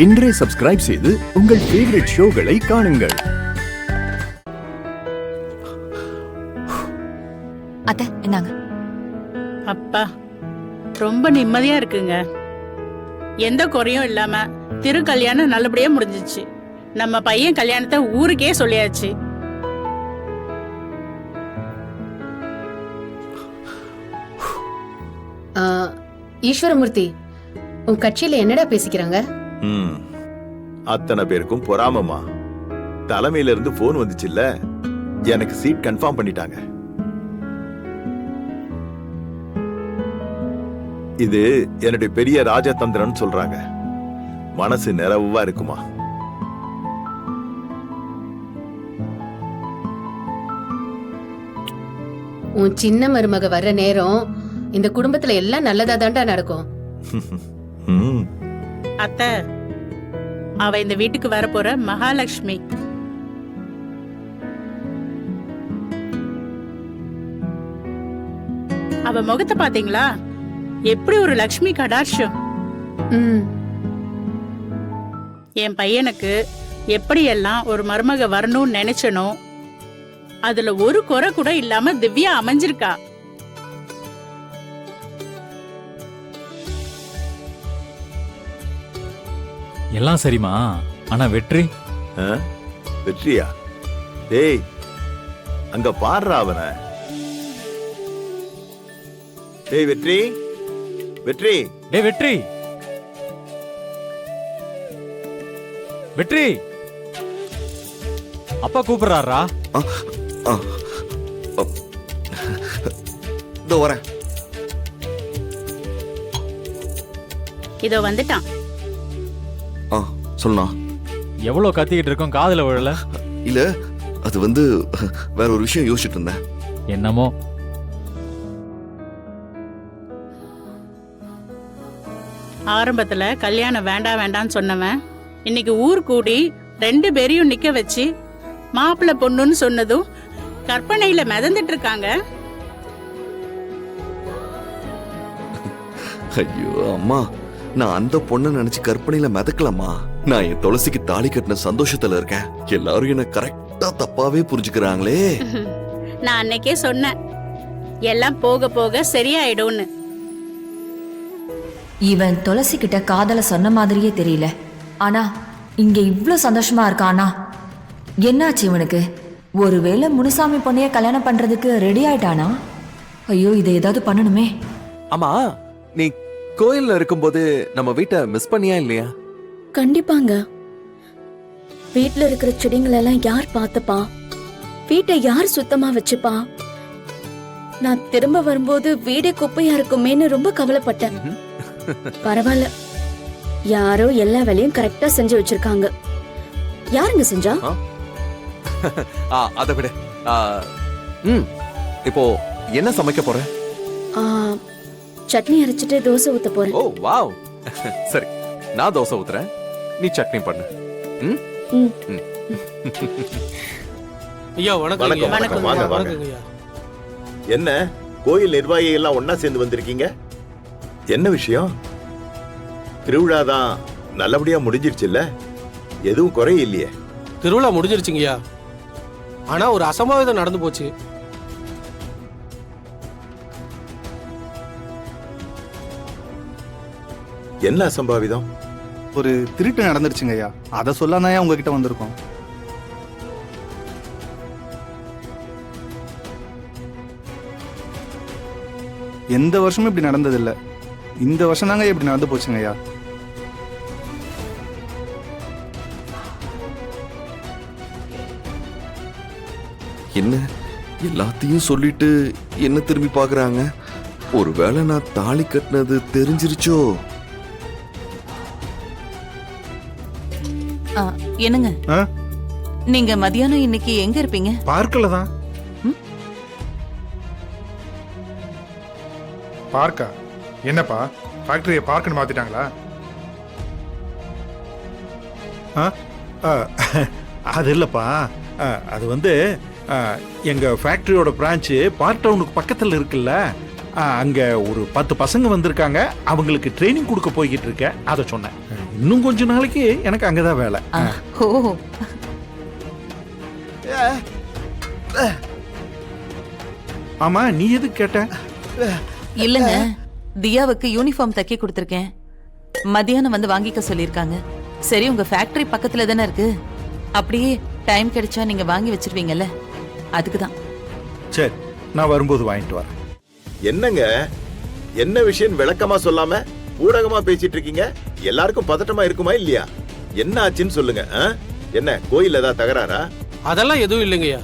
இன்றே சப்ஸ்கிரைப் செய்து உங்கள் ஃபேவரட் ஷோகளை காணுங்கள். அத்தை என்னங்க? அப்பா ரொம்ப நிம்மதியா இருக்குங்க. எந்த குறையும் இல்லாம திரு கல்யாணம் நல்லபடியா முடிஞ்சிச்சு. நம்ம பையன் கல்யாணத்தை ஊருக்கே சொல்லியாச்சு. ஈஸ்வரமூர்த்தி, உன் கட்சியில என்னடா பேசிக்கிறாங்க? அத்தனை பேருக்கும் பொறாமமா. தலைமையில இருந்து போன் வந்துச்சுல்ல, எனக்கு சீட் கன்ஃபார்ம் பண்ணிட்டாங்க. இது என்னுடைய பெரிய ராஜதந்திரம்னு சொல்றாங்க. மனசு நிறைவா இருக்குமா. உன் சின்ன மருமக வர்ற நேரம் இந்த குடும்பத்துல எல்லாம் நல்லதா தாண்டா நடக்கும். அத்தை, அவ இந்த வீட்டுக்கு வரப்போற மகாலட்சுமி. அவ முகத்தை பாத்தீங்களா? எப்படி ஒரு லட்சுமி கடாட்சம். என் பையனுக்கு எப்படியெல்லாம் ஒரு மருமக வரணும்னு நினைச்சனோ அதுல ஒரு குறை கூட இல்லாம திவ்யா அமைஞ்சிருக்கா. எல்லாம் சரிமா. ஆனா வெற்றி வெற்றியா? டேய், அங்க பாடுறா அவன. டேய் வெற்றி, வெற்றி, டேய் வெற்றி, வெற்றி, அப்பா கூப்பிடுறாரா? இதோ வரேன். இதோ வந்துட்டான். சொல்லா. எவ்வளவு கத்திக்கிட்டு இருக்கோம், காதுல விழல. இல்ல, அது வேற ஒரு விஷயம் யோசிச்சுட்டு இருந்தேன். என்னமோ. ஆரம்பத்துல கல்யாணம் வேண்டாம் வேண்டாம்னு சொன்னவன் இன்னைக்கு ஊர் கூடி 2 பேரையும் நிக்க வச்சு மாப்பிள்ளை பொண்ணுன்னு சொன்னதும் கற்பனையில மிதந்துட்டு இருக்காங்க. ஐயோ அம்மா, நான் அந்த பொண்ணை நினைச்சு கற்பனையில மிதக்கலாமா? நான் என் துளசிக்கு தாலி கட்டின சந்தோஷத்துல இருக்கேன். எல்லாரும் என்ன கரெக்டா தப்பாவே புரிஞ்சுக்கிறாங்களே. நான் அன்னைக்கே சொன்னேன், எல்லாம் போக போக சரியாயிடும்னு. இவன் துளசி கிட்ட காதல சொன்ன மாதிரியே தெரியல. ஆனா இங்க இவ்ளோ சந்தோஷமா இருக்கானா? என்னாச்சு இவனுக்கு? ஒருவேளை முனுசாமி பொண்ணைய கல்யாணம் பண்றதுக்கு ரெடி ஆயிட்டானா? ஐயோ, இதை ஏதாவது பண்ணணுமே. ஆமா, நீ கோயில்ல இருக்கும்போது நம்ம வீட்டை மிஸ் பண்ணியா இல்லையா? கண்டிப்பாங்க. வீட்டுல இருக்கிற செடிங்களை எல்லாம் யார் பார்த்துப்பா? வீட்டை யார் சுத்தமா வச்சுப்பா? நான் திரும்ப வரும்போது வீடே குப்பையா இருக்குமேன்னு ரொம்ப கவலைப்பட்டேன். பரவாயில்ல, யாரோ எல்லா வேலையும் கரெக்டா செஞ்சு வச்சிருக்காங்க. யாருங்க செஞ்சா? அதை விட இப்போ என்ன சமைக்க போற? சட்னி அரைச்சிட்டு தோசை ஊத்த போறேன். ஓ வாவ், சரி, நான் தோசை ஊத்துறேன், நீ சட்னி பண்ணு. ஐயா வணக்கம். வணக்கம், வாங்க வாங்க. என்ன கோயில் நிர்வாகி எல்லாம் ஒன்னா சேர்ந்து வந்திருக்கீங்க? என்ன விஷயம்? திருவிழாதான் நல்லபடியா முடிஞ்சிருச்சுல்ல? எதுவும் குறை இல்லையே? திருவிழா முடிஞ்சிருச்சுங்கய்யா. ஆனா ஒரு அசம்பாவிதம் நடந்து போச்சு. என்ன அசம்பாவிதம்? ஒரு திருட்டு நடந்துருச்சுங்க ஐயா. அதை சொல்லாதான் உங்ககிட்ட வந்திருக்கோம். எந்த வருஷமும் இப்படி நடந்ததில்லை. இந்த வருஷம் தாங்க இப்படி நடந்து போச்சுங்க ஐயா. என்ன எல்லாத்தையும் சொல்லிட்டு என்ன திரும்பி பாக்குறாங்க? ஒருவேளை நான் தாலி கட்டினது தெரிஞ்சிருச்சோ? என்னங்க, நீங்க மதியானம் இன்னைக்கு எங்க இருப்பீங்க? பார்க்கல தான். பார்க்கா? என்னப்பா, ஃபேக்டரியை பார்க்கன்னு மாத்திட்டாங்களா? அது இல்லப்பா, அது எங்க ஃபேக்டரியோட பிரான்ச்சு பார்க் டவுனுக்கு பக்கத்துல இருக்குல்ல, அங்க ஒரு 10 பசங்க வந்திருக்காங்க. அவங்களுக்கு ட்ரைனிங் கொடுக்க போய்கிட்டு இருக்க, அதை சொன்னேன். இன்னும் கொஞ்ச நாளைக்கு எனக்கு அங்கதான் வேலை. ஓ ஆமா, நீ எதுக்கு கேட்ட? இல்லங்க, தியாவுக்கு யூனிஃபார்ம் தைக்க கொடுத்துருக்கேன். மத்தியானம் வந்து வாங்கிக்க சொல்லியிருக்காங்க. சரி, உங்க ஃபேக்டரி பக்கத்துல தானே இருக்கு, அப்படியே டைம் கிடைச்சா நீங்க வாங்கி வச்சிருவீங்கல்ல, அதுக்கு தான். சரி, நான் வரும்போது வாங்கிட்டு வரேன். என்னங்க, என்ன விஷயம் விளக்கமா சொல்லாம ஊடகமா பேசிட்டு இருக்கீங்க? எல்லாருக்கும் பதட்டமா இருக்குமா இல்லையா? என்ன ஆச்சுன்னு சொல்லுங்க. என்ன கோயில் ஏதாவது தகராறா? அதெல்லாம் எதுவும் இல்லைங்கய்யா.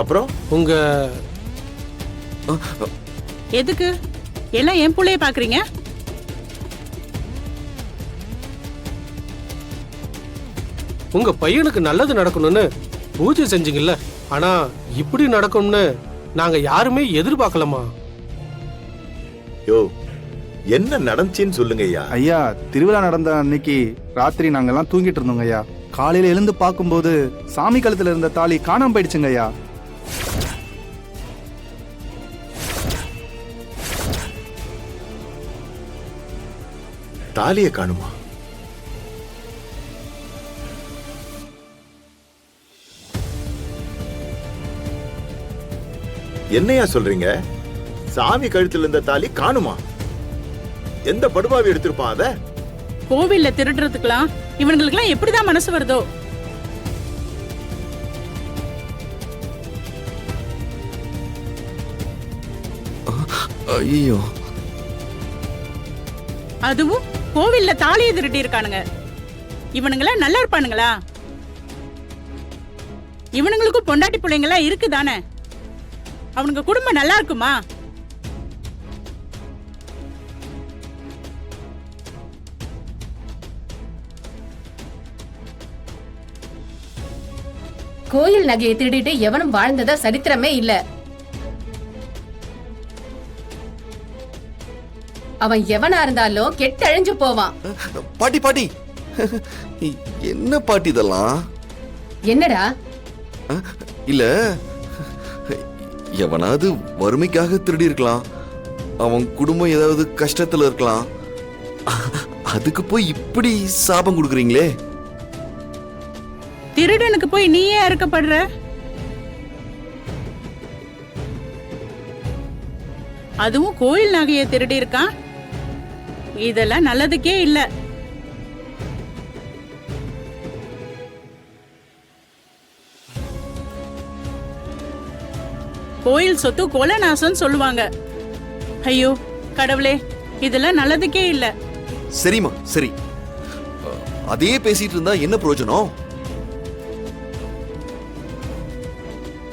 அப்புறம் உங்க எதுக்கு எல்லாம் என் புள்ளைய பாக்குறீங்க? உங்க பையனுக்கு நல்லது நடக்கணும்னு பூஜை செஞ்சீங்கல்ல, ஆனா இப்படி நடக்கும்னு நாங்க யாருமே எதிர்பார்க்கலமா. யோ, என்ன நடந்துச்சின்னு சொல்லுங்க ஐயா. ஐயா, திருவிழா நடந்த அன்னைக்கு ராத்திரி நாங்கெல்லாம் தூங்கிட்டு இருந்தோங்க ஐயா. காலையில எழுந்து பார்க்கும்போது சாமி கழுத்துல இருந்த தாலி காணாம போயிடுச்சுங்க ஐயா. தாலியை காணுமா? என்னையா சொல்றீங்க? சாமி கழுத்துல இருந்த தாலி காணுமா? எந்த படுபாவி எடுத்திருப்பான் அத? கோவில்ல திருடுறதுக்கெல்லாம் இவங்களுக்கெல்லாம் எப்படிதான் மனசு வருதோ? ஐயோ, அதுவும் கோவில்ல தாலியை திருடி இருக்கானுங்க. இவனுங்களா நல்லா இருப்பானுங்களா? இவனுங்களுக்கும் பொண்டாட்டி பிள்ளைங்களா இருக்குதானே? அவனுங்க குடும்பம் நல்லா இருக்குமா? கோயில் நகையை திருடிட்டு எவனும் வாழ்ந்ததா சரித்திரமே இல்ல. அவன் எவனா இருந்தாலும் கெட்டழிஞ்சு போவான். பாட்டி பாட்டி, என்ன பாட்டி இதெல்லாம்? என்னடா? இல்ல, எவனாவது வறுமைக்காக திருடி இருக்கலாம், அவன் குடும்பம் ஏதாவது கஷ்டத்துல இருக்கலாம், அதுக்கு போய் இப்படி சாபம் கொடுக்குறீங்களே. திருடனுக்கு போய் நீயே அறுக்கப்படுற? அதுவும் கோயில் நகையை திருடி இருக்கான். இதெல்லாம் நல்லதுக்கே இல்ல. கோயில் சொத்து கொலை நாசம் சொல்லுவாங்க. ஐயோ கடவுளே, இதெல்லாம் நல்லதுக்கே இல்ல. சரிம்மா, சரி, அதே பேசிட்டு இருந்தா என்ன பிரயோஜனம்?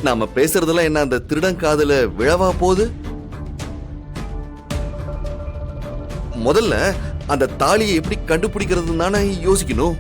நாம பேசுறதெல்லாம் என்ன அந்த திருடன் காதுல விழவா போகுது? முதல்ல அந்த தாலியை எப்படி கண்டுபிடிக்கிறதுன்னு தானே யோசிக்கணும்.